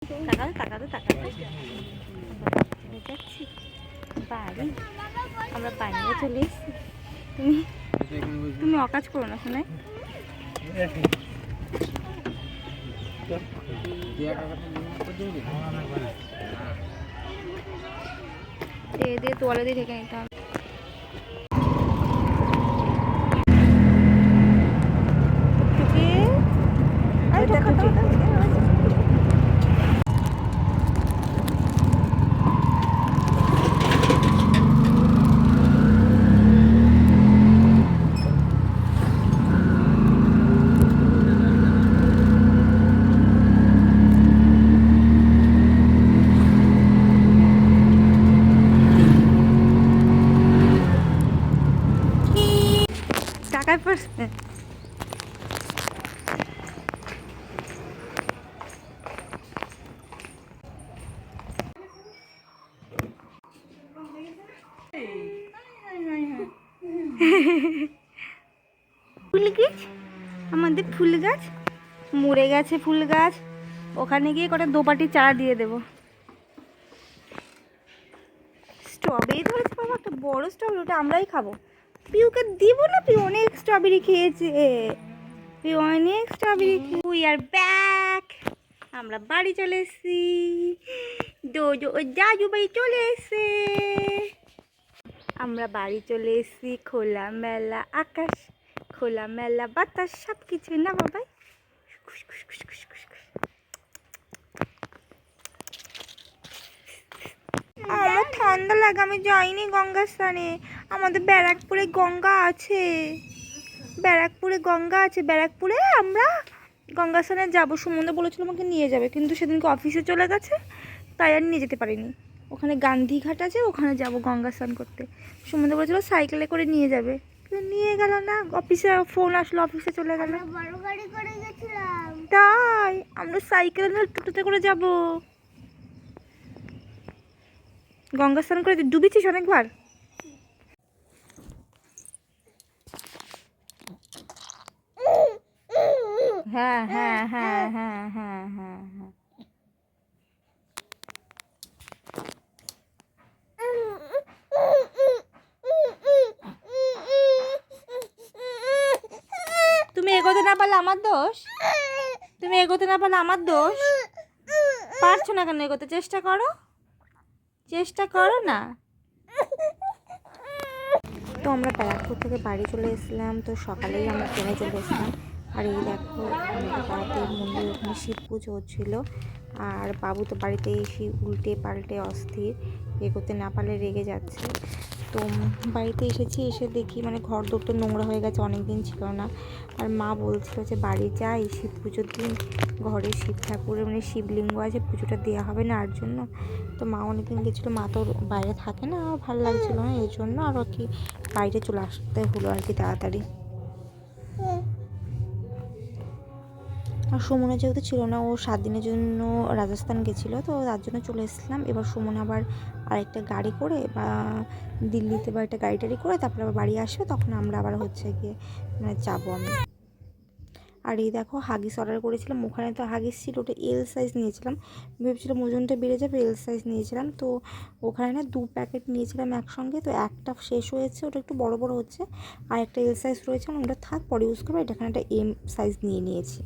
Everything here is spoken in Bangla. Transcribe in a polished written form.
তাকাতে তাকাতে তাকাতে যাচ্ছি বাড়ি। আমরা বাড়িতে চলে এসেছি। তুমি তুমি অকাজ করো না শোনাই। দিয়ে তোয়ালে দিয়ে ঢেকে নিতে হবে। টাকায় পড়ছে। ফুল গাছ, আমাদের ফুল গাছ মরে গেছে। ফুল গাছ ওখানে গিয়ে কটা দোপাটি চারা দিয়ে দেবো। স্ট্রবেরি ধরেছে বাবা, একটা বড় স্ট্রবেরি, ওটা আমরাই খাবো। পিউকে দিব না, পিউ অনেক স্ট্রবেরি খেয়েছে। পিউ অনেক স্ট্রবেরি খেয়ে। We are back. আমরা বাড়ি চলে এসেছি। দোজো ও জাজু বাড়ি চলে এসেছে। আমরা বাড়ি চলে এসেছি। খোলা মেলা আকাশ, খোলা মেলা বাতাস, সব কিছু না বাবাই। আমার ঠান্ডা লাগে, আমি যাইনি গঙ্গার স্নানে। আমাদের ব্যারাকপুরে গঙ্গা আছে, ব্যারাকপুরে গঙ্গা আছে। ব্যারাকপুরে আমরা গঙ্গা স্নানে যাবো। সুমন্দা বলেছিল আমাকে নিয়ে যাবে, কিন্তু সেদিনকে অফিসে চলে গেছে, তাই আর নিয়ে যেতে পারিনি। ওখানে গান্ধীঘাট আছে, ওখানে যাব গঙ্গা স্নান করতে। সুমন্দা বলেছিল সাইকেলে করে নিয়ে যাবে, কিন্তু নিয়ে গেল না। অফিসে ফোন আসলো, অফিসে চলে গেল। তাই আমরা সাইকেলে না টোটোতে করে যাব গঙ্গা স্নান করে। ডুবেছিস অনেকবার? হ্যাঁ হ্যাঁ হ্যাঁ হ্যাঁ হ্যাঁ হ্যাঁ হ্যাঁ। তুমি এগোতে না পারলে আমার দোষ? তুমি এগোতে না পারলে আমার দোষ? পারছো না কেন এগোতে? চেষ্টা করো, চেষ্টা করো না। তো আমরা ব্যারাকপুর থেকে বাড়ি চলে এসেছিলাম। তো সকালেই আমরা ট্রেনে চলে এসেছিলাম। আর এই দেখো আমাদের বাড়িতে মন্দির, ওখানে শিব পুজো হচ্ছিলো। আর বাবু তো বাড়িতে এসে উল্টে পাল্টে অস্থির, এগোতে না পারলে রেগে যাচ্ছে। তো বাড়িতে এসেছি, এসে দেখি মানে ঘর দোর তো নোংরা হয়ে গেছে, অনেক দিন ছিল না। আর মা বলছিল যে বাড়ি যাই, শিব পুজোর দিন ঘরে শিব ঠাকুরের মানে শিবলিঙ্গ আছে, পুজোটা দেওয়া হবে না, আর জন্য। তো মা অনেকদিন গেছিলো, মা তো বাইরে থাকে না, ভালো লাগছিলো না, এই জন্য আর কি বাইরে চলে আসতে হলো আর কি তাড়াতাড়ি। আর সুমনা যেহেতু ছিল না, ও 7 দিনের জন্য রাজস্থান গেছিলো, তো তার জন্য চলে এসেছিলাম। এবার সুমন আবার আরেকটা গাড়ি করে বা দিল্লিতে বা একটা গাড়ি টাড়ি করে তারপরে আবার বাড়ি আসবে, তখন আমরা আবার হচ্ছে গিয়ে মানে যাবো আমি। আর এই দেখো হাগিস অর্ডার করেছিলাম, ওখানে তো হাগিস ছিল, ওটা এল সাইজ নিয়েছিলাম। ভেবেছিলাম ওজনটা বেড়ে যাবে, এল সাইজ নিয়েছিলাম। তো ওখানে না 2 প্যাকেট নিয়েছিলাম একসঙ্গে, তো একটা শেষ হয়েছে, ওটা একটু বড় বড় হচ্ছে, আর একটা এল সাইজ রয়েছে, ওটা থাক পরে ইউজ করবো। এটা এখানে একটা এম সাইজ নিয়েছি।